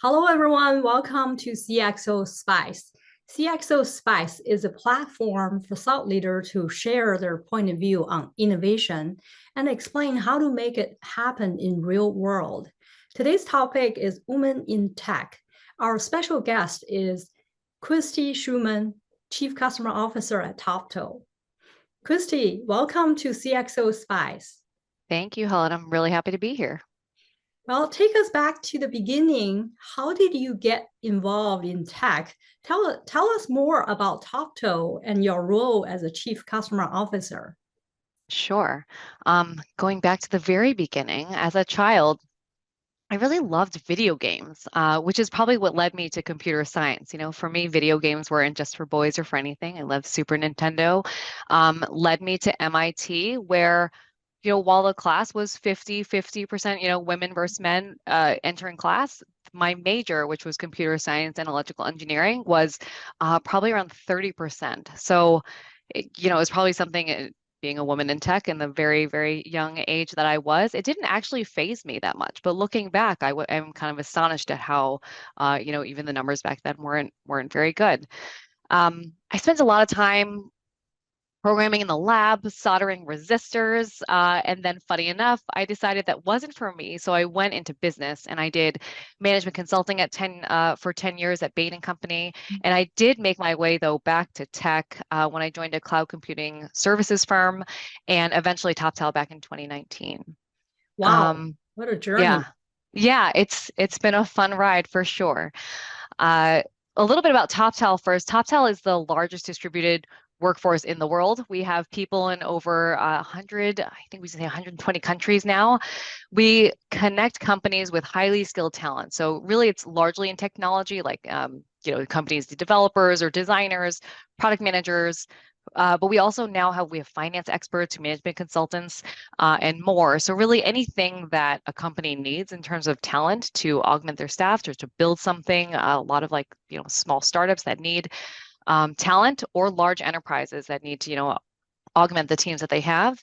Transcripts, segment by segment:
Hello, everyone. Welcome to CXO Spice. CXO Spice is a platform for thought leaders to share their point of view on innovation and explain how to make it happen in real world. Today's topic is Women in Tech. Our special guest is Christy Schumann, Chief Customer Officer at Toptal. Christy, welcome to CXO Spice. Thank you, Helen. I'm really happy to be here. Well, take us back to the beginning. How did you get involved in tech? Tell us more about Topto and your role as a chief customer officer. Sure. Going back to the very beginning, as a child, I really loved video games, which is probably what led me to computer science. For me, video games weren't just for boys or for anything. I loved Super Nintendo. Led me to MIT, where while the class was 50%, women versus men entering class, my major, which was computer science and electrical engineering, was probably around 30%. So, it was probably something, being a woman in tech in the very, very young age that I was, it didn't actually faze me that much. But looking back, I'm kind of astonished at how, even the numbers back then weren't very good. I spent a lot of time programming in the lab, soldering resistors. And then funny enough, I decided that wasn't for me. So I went into business and I did management consulting for 10 years at Bain& Company. And I did make my way though back to tech when I joined a cloud computing services firm and eventually Toptal back in 2019. Wow, what a journey. Yeah. Yeah, it's been a fun ride for sure. Uh, a little bit about Toptal first. Toptal is the largest distributed workforce in the world. We have people in over 100, I think we say 120 countries now. We connect companies with highly skilled talent. So really it's largely in technology, like companies, the developers or designers, product managers, but we also now we have finance experts, management consultants, and more. So really anything that a company needs in terms of talent to augment their staff or to build something, a lot of small startups that need talent or large enterprises that need to, augment the teams that they have.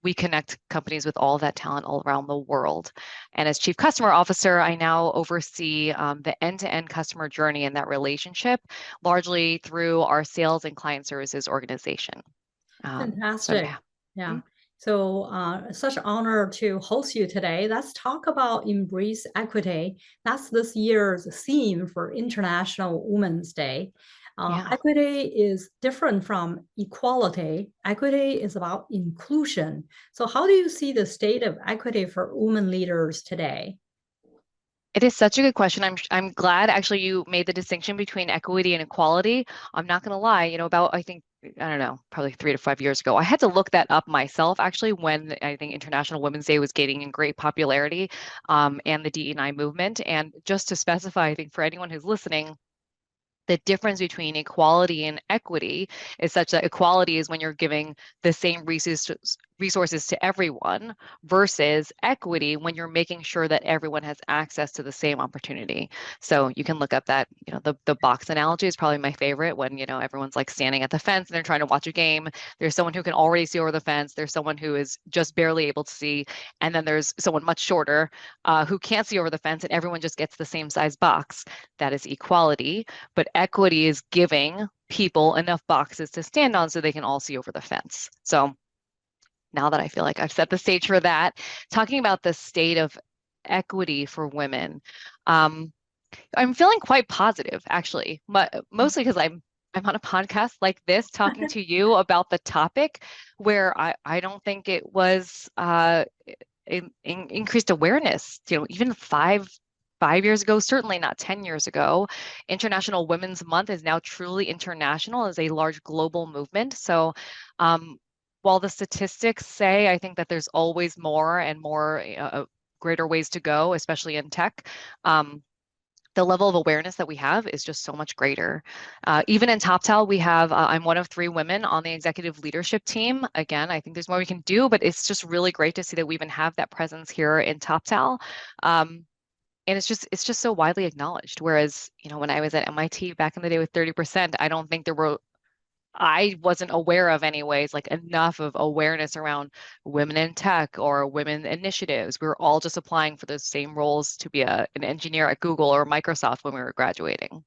We connect companies with all of that talent all around the world. And as Chief Customer Officer, I now oversee the end-to-end customer journey in that relationship, largely through our sales and client services organization. So Fantastic. yeah. Yeah. Mm-hmm. So, such an honor to host you today. Let's talk about Embrace Equity. That's this year's theme for International Women's Day. Yeah. Equity is different from equality. Equity is about inclusion. So, how do you see the state of equity for women leaders today? It is such a good question. I'm glad actually you made the distinction between equity and equality. I'm not going to lie, about I think I don't know, probably 3 to 5 years ago, I had to look that up myself actually when I think International Women's Day was gaining in great popularity, and the DE&I movement. And just to specify, I think for anyone who's listening, the difference between equality and equity is such that equality is when you're giving the same resources to everyone versus equity when you're making sure that everyone has access to the same opportunity. So you can look up that, the box analogy is probably my favorite when, everyone's like standing at the fence and they're trying to watch a game. There's someone who can already see over the fence. There's someone who is just barely able to see. And then there's someone much shorter who can't see over the fence and everyone just gets the same size box. That is equality. But equity is giving people enough boxes to stand on so they can all see over the fence. So now that I feel like I've set the stage for that, talking about the state of equity for women, I'm feeling quite positive actually, but mostly because I'm on a podcast like this talking to you about the topic where I don't think it was increased awareness, even five years ago, certainly not 10 years ago. International Women's Month is now truly international, as a large global movement. So while the statistics say, I think that there's always more and more greater ways to go, especially in tech. The level of awareness that we have is just so much greater. Even in Toptal, we have, I'm one of 3 women on the executive leadership team. Again, I think there's more we can do, but it's just really great to see that we even have that presence here in Toptal. And it's just so widely acknowledged. Whereas, when I was at MIT back in the day with 30%, I don't think there were I wasn't aware of anyways, like enough of awareness around women in tech or women initiatives. We were all just applying for the same roles to be an engineer at Google or Microsoft when we were graduating.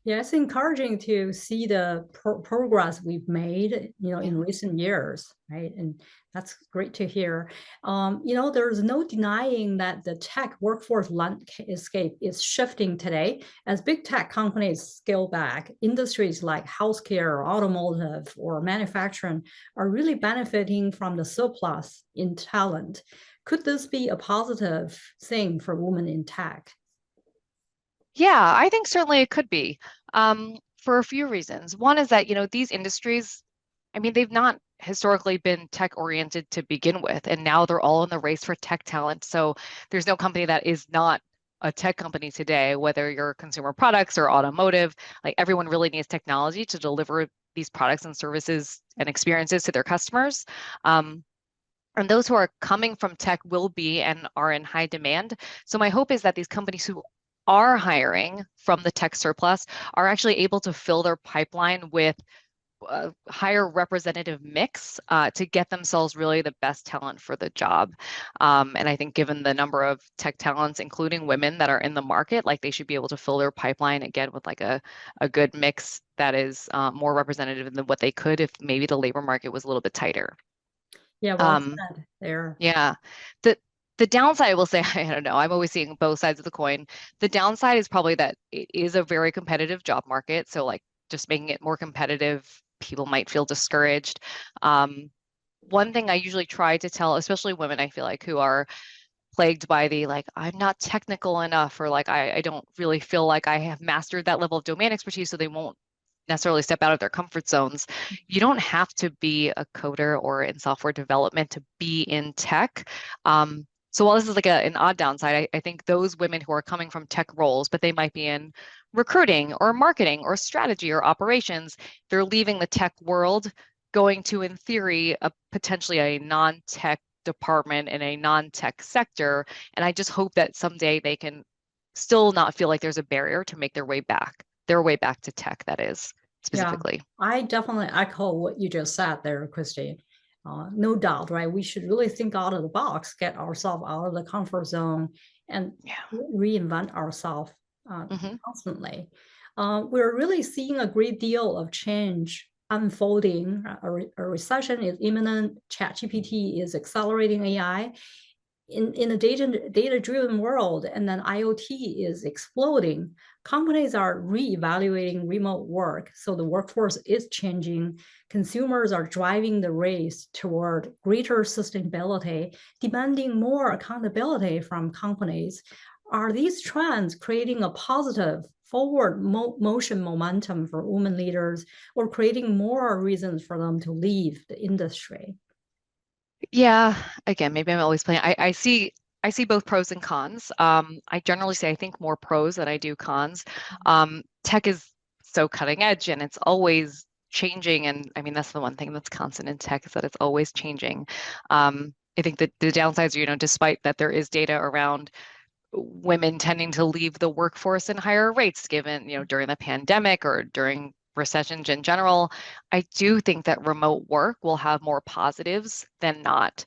Yeah, it's encouraging to see the progress we've made, Yeah. in recent years, right? And that's great to hear. There's no denying that the tech workforce landscape is shifting today as big tech companies scale back. Industries like healthcare, automotive, or manufacturing are really benefiting from the surplus in talent. Could this be a positive thing for women in tech? Yeah, I think certainly it could be, for a few reasons. One is that, these industries, I mean, they've not historically been tech oriented to begin with, and now they're all in the race for tech talent. So there's no company that is not a tech company today, whether you're consumer products or automotive. Like everyone really needs technology to deliver these products and services and experiences to their customers. Um, and those who are coming from tech will be and are in high demand. So my hope is that these companies who are hiring from the tech surplus are actually able to fill their pipeline with a higher representative mix to get themselves really the best talent for the job. And I think given the number of tech talents, including women that are in the market, like they should be able to fill their pipeline again with like a good mix that is more representative than what they could if maybe the labor market was a little bit tighter. Yeah, well Um, said there. yeah. The the downside, I will say, I don't know, I'm always seeing both sides of the coin. The downside is probably that it is a very competitive job market. So like just making it more competitive, people might feel discouraged. One thing I usually try to tell, especially women, I feel like who are plagued by the like, I'm not technical enough, or like I don't really feel like I have mastered that level of domain expertise, so they won't necessarily step out of their comfort zones. You don't have to be a coder or in software development to be in tech. So while this is like an odd downside, I think those women who are coming from tech roles, but they might be in recruiting or marketing or strategy or operations, they're leaving the tech world, going to, in theory, a potentially a non-tech department in a non-tech sector. And I just hope that someday they can still not feel like there's a barrier to make their way back to tech, that is, Yeah, specifically. I definitely echo what you just said there, Christy. No doubt, right? We should really think out of the box, get ourselves out of the comfort zone, and Yeah. reinvent ourselves Hmm. constantly. We're really seeing a great deal of change unfolding. A recession is imminent. ChatGPT is accelerating AI, in a data driven world, and then IoT is exploding. Companies are reevaluating remote work, so the workforce is changing. Consumers are driving the race toward greater sustainability, demanding more accountability from companies. Are these trends creating a positive forward motion momentum for women leaders, or creating more reasons for them to leave the industry? Yeah, again, maybe I'm always playing. I see both pros and cons. I generally say I think more pros than I do cons. Tech is so cutting edge and it's always changing. And I mean, that's the one thing that's constant in tech is that it's always changing. I think that the downsides are, despite that there is data around women tending to leave the workforce in higher rates given, during the pandemic or during recessions in general, I do think that remote work will have more positives than not.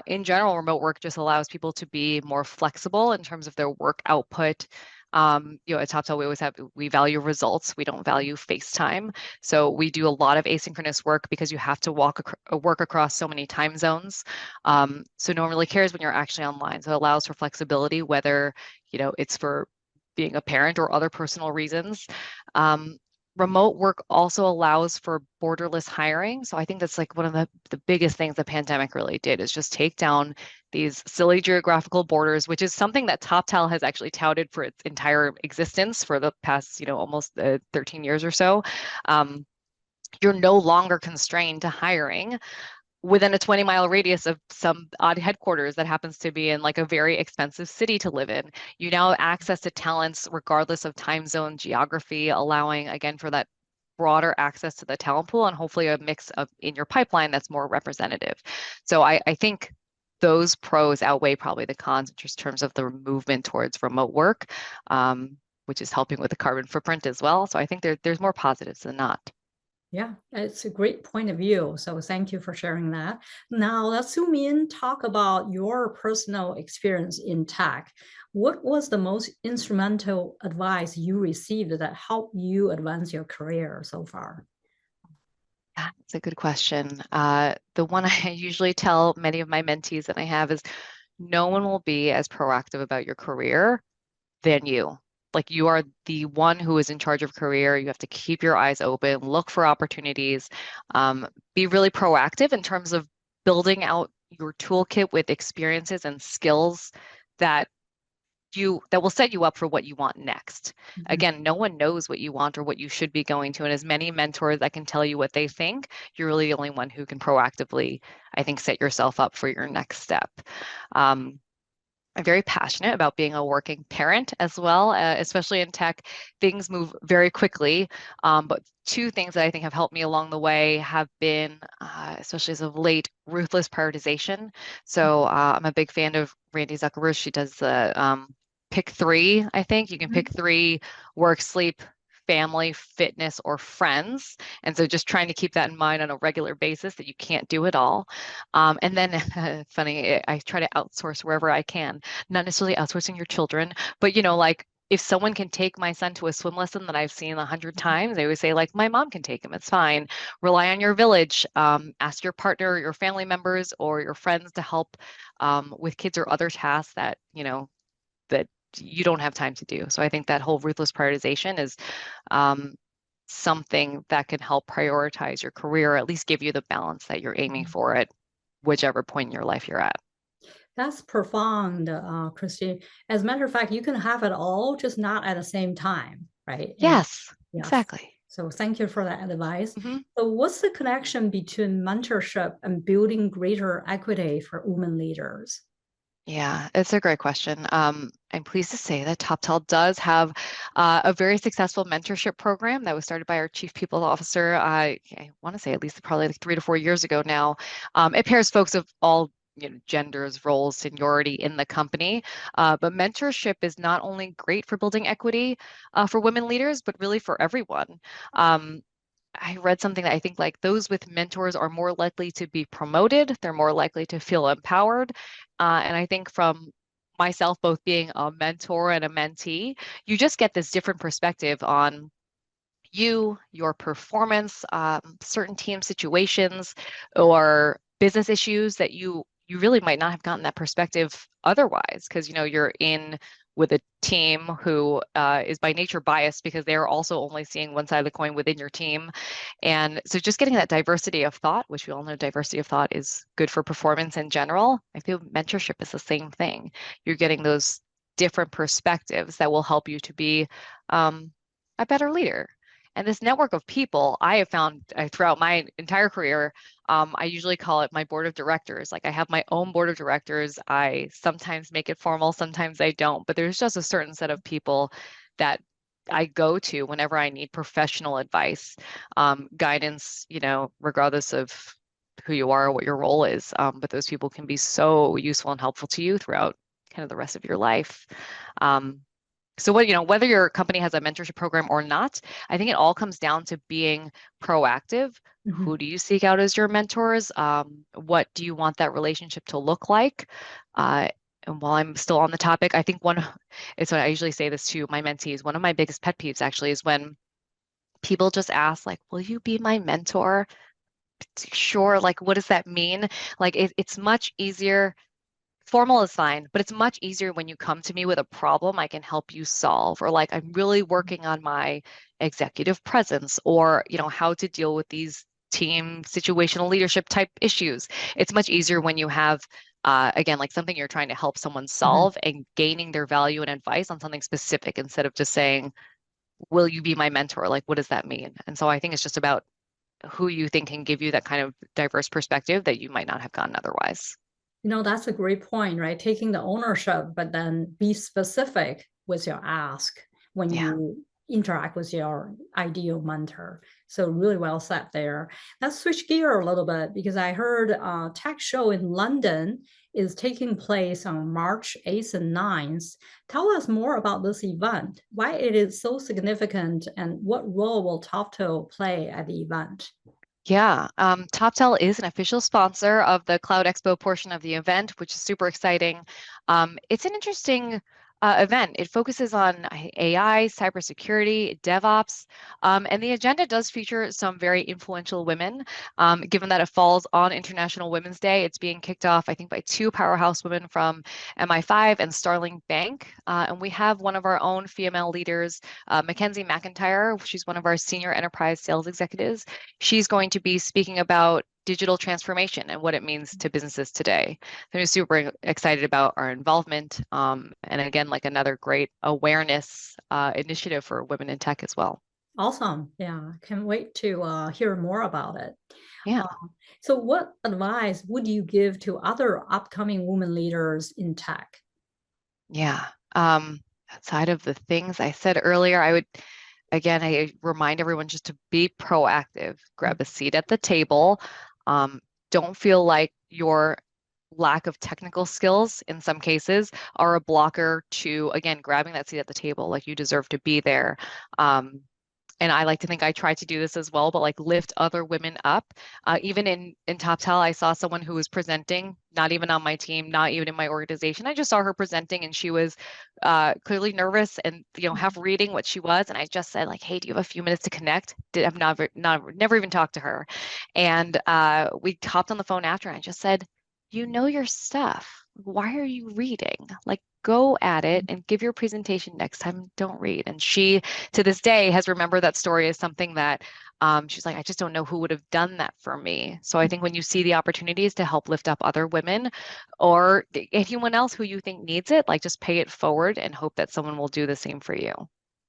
In general, remote work just allows people to be more flexible in terms of their work output. At Toptal, we value results. We don't value face time. So we do a lot of asynchronous work because you have to work across so many time zones. So no one really cares when you're actually online. So it allows for flexibility, whether, it's for being a parent or other personal reasons. Um, Remote work also allows for borderless hiring. So I think that's like one of the biggest things the pandemic really did is just take down these silly geographical borders, which is something that TopTal has actually touted for its entire existence for the past, almost 13 years or so. Um, you're no longer constrained to hiring within a 20-mile radius of some odd headquarters that happens to be in like a very expensive city to live in. You now have access to talents regardless of time zone geography, allowing again for that broader access to the talent pool and hopefully a mix of in your pipeline that's more representative. So I think those pros outweigh probably the cons in just terms of the movement towards remote work, which is helping with the carbon footprint as well. So I think there's more positives than not. Yeah, it's a great point of view. So thank you for sharing that. Now let's zoom in, talk about your personal experience in tech. What was the most instrumental advice you received that helped you advance your career so far? That's a good question. The one I usually tell many of my mentees that I have is no one will be as proactive about your career than you. Like you are the one who is in charge of career. You have to keep your eyes open, look for opportunities, be really proactive in terms of building out your toolkit with experiences and skills that that will set you up for what you want next. Mhm. Again, no one knows what you want or what you should be going to. And as many mentors that can tell you what they think, you're really the only one who can proactively, I think, set yourself up for your next step. Um, I'm very passionate about being a working parent as well, especially in tech. Things move very quickly. But two things that I think have helped me along the way have been, especially as of late, ruthless prioritization. So I'm a big fan of Randy Zuckerberg. She does the pick three, I think. You can pick three: work, sleep, family, fitness, or friends. And so just trying to keep that in mind on a regular basis that you can't do it all. And then, funny, I try to outsource wherever I can, not necessarily outsourcing your children, but like if someone can take my son to a swim lesson that I've seen 100 times, they always say like, my mom can take him. It's fine. Rely on your village. Ask your partner, your family members, or your friends to help with kids or other tasks that, that you don't have time to do. So I think that whole ruthless prioritization is um, something that can help prioritize your career, or at least give you the balance that you're aiming for at whichever point in your life you're at. That's profound, Christy. As a matter of fact, you can have it all, just not at the same time, right? And Yes, yes. exactly. So thank you for that advice. hmm So what's the connection between mentorship and building greater equity for women leaders? Yeah, it's a great question. I'm pleased to say that Toptal does have a very successful mentorship program that was started by our chief people officer. I want to say at least probably like 3 to 4 years ago now. It pairs folks of all genders, roles, seniority in the company. But mentorship is not only great for building equity for women leaders, but really for everyone. Um, I read something that I think like those with mentors are more likely to be promoted. They're more likely to feel empowered. And I think from myself, both being a mentor and a mentee, you just get this different perspective on your performance, certain team situations, or business issues that you really might not have gotten that perspective otherwise, because you're in with a team who is by nature biased because they're also only seeing one side of the coin within your team. And so just getting that diversity of thought, which we all know diversity of thought is good for performance in general. I feel mentorship is the same thing. You're getting those different perspectives that will help you to be a better leader. And this network of people I have found throughout my entire career, I usually call it my board of directors. Like I have my own board of directors. I sometimes make it formal, sometimes I don't, but there's just a certain set of people that I go to whenever I need professional advice, guidance, regardless of who you are or what your role is. But those people can be so useful and helpful to you throughout kind of the rest of your life. Um, so whether your company has a mentorship program or not, I think it all comes down to being proactive. Mhm. Who do you seek out as your mentors? What do you want that relationship to look like? And while I'm still on the topic, I think it's what I usually say this to my mentees. One of my biggest pet peeves actually is when people just ask, like, will you be my mentor? Sure, like, what does that mean? Like, it's much easier. Formal is fine, but it's much easier when you come to me with a problem I can help you solve, or like I'm really working on my executive presence, or how to deal with these team situational leadership type issues. It's much easier when you have again, like something you're trying to help someone Mhm. solve and gaining their value and advice on something specific instead of just saying, will you be my mentor? Like, what does that mean? And so I think it's just about who you think can give you that kind of diverse perspective that you might not have gotten otherwise. That's a great point, right? Taking the ownership, but then be specific with your ask when Yeah. you interact with your ideal mentor. So really well said there. Let's switch gear a little bit because I heard a tech show in London is taking place on March 8th and 9th. Tell us more about this event, why it is so significant, and what role will Toptal play at the event? Yeah, Toptal is an official sponsor of the Cloud Expo portion of the event, which is super exciting. It's an interesting event. It focuses on AI, cybersecurity, DevOps, and the agenda does feature some very influential women. Given that it falls on International Women's Day, it's being kicked off, I think, by two powerhouse women from MI5 and Starling Bank. And we have one of our own female leaders, Mackenzie McIntyre. She's one of our senior enterprise sales executives. She's going to be speaking about digital transformation and what it means to businesses today. So I'm super excited about our involvement. And again, like another great awareness initiative for women in tech as well. Awesome. Yeah, can't wait to hear more about it. Yeah. So what advice would you give to other upcoming women leaders in tech? Yeah. Outside of the things I said earlier, I remind everyone just to be proactive, grab a seat at the table. Don't feel like your lack of technical skills in some cases are a blocker to, again, grabbing that seat at the table. Like you deserve to be there. And I like to think I try to do this as well, but like lift other women up. Even in Toptal, I saw someone who was presenting, not even on my team, not even in my organization. I just saw her presenting, and she was clearly nervous and half reading what she was. And I just said like, "Hey, do you have a few minutes to connect?" I've never even talked to her, and we hopped on the phone after. And I just said, "You know your stuff. Why are you reading? Like, go at it and give your presentation next time. Don't read." And she, to this day, has remembered that story as something that she's like, I just don't know who would have done that for me. So I think when you see the opportunities to help lift up other women or anyone else who you think needs it, like just pay it forward and hope that someone will do the same for you.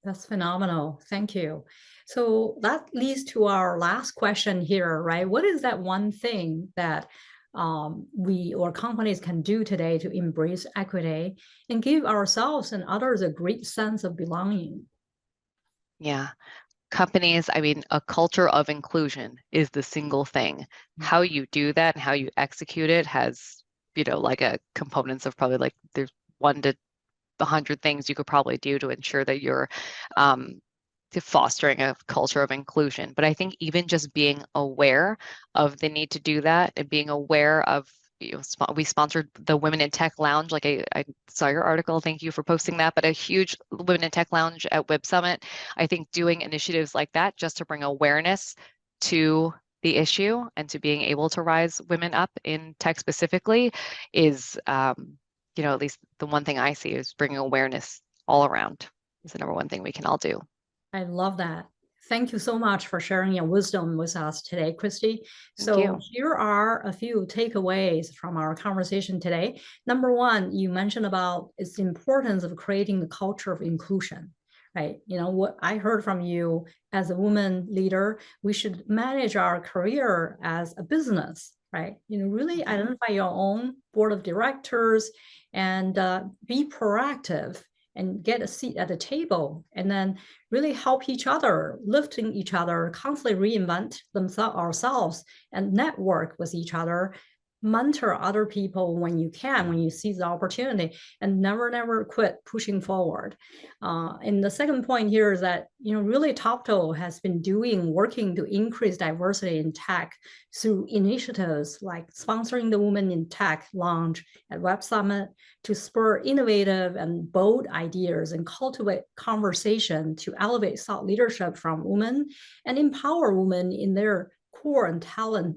That's phenomenal. Thank you. So that leads to our last question here, right? What is that one thing that we or companies can do today to embrace equity and give ourselves and others a great sense of belonging? Yeah. Companies, I mean, a culture of inclusion is the single thing. How you do that and how you execute it has, like a components of probably like there's 1 to 100 things you could probably do to ensure that you're to fostering a culture of inclusion. But I think even just being aware of the need to do that and being aware of, we sponsored the Women in Tech Lounge. Like I saw your article. Thank you for posting that. But a huge Women in Tech Lounge at Web Summit. I think doing initiatives like that just to bring awareness to the issue and to being able to rise women up in tech specifically is, at least the one thing I see is bringing awareness all around is the number one thing we can all do. I love that. Thank you so much for sharing your wisdom with us today, Christy. Thank So you. here are a few takeaways from our conversation today. Number one, you mentioned about its importance of creating the culture of inclusion, right? What I heard from you as a woman leader, we should manage our career as a business, right? Really identify your own board of directors and be proactive and get a seat at the table, and then really help each other, lifting each other, constantly reinvent ourselves and network with each other, mentor other people when you can, when you see the opportunity, and never quit pushing forward. And the second point here is that, really Toptal has been working to increase diversity in tech through initiatives like sponsoring the Women in Tech launch at Web Summit to spur innovative and bold ideas and cultivate conversation to elevate thought leadership from women and empower women in their core and talent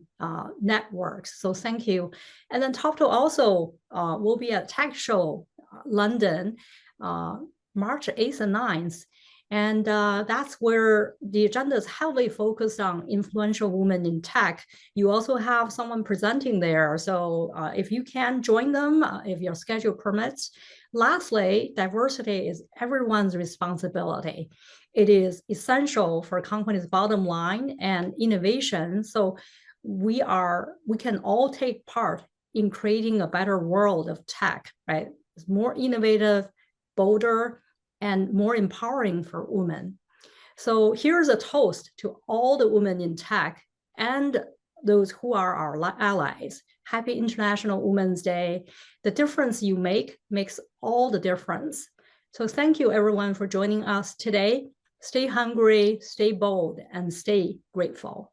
networks. So thank you. And then Toptal also will be at Tech Show London, March 8th and 9th. And that's where the agenda is heavily focused on influential women in tech. You also have someone presenting there. So if you can join them, if your schedule permits. Lastly, diversity is everyone's responsibility. It is essential for companies' bottom line and innovation. So we can all take part in creating a better world of tech, right? It's more innovative, bolder, and more empowering for women. So here's a toast to all the women in tech and those who are our allies. Happy International Women's Day. The difference you make makes all the difference. So thank you everyone for joining us today. Stay hungry, stay bold, and stay grateful.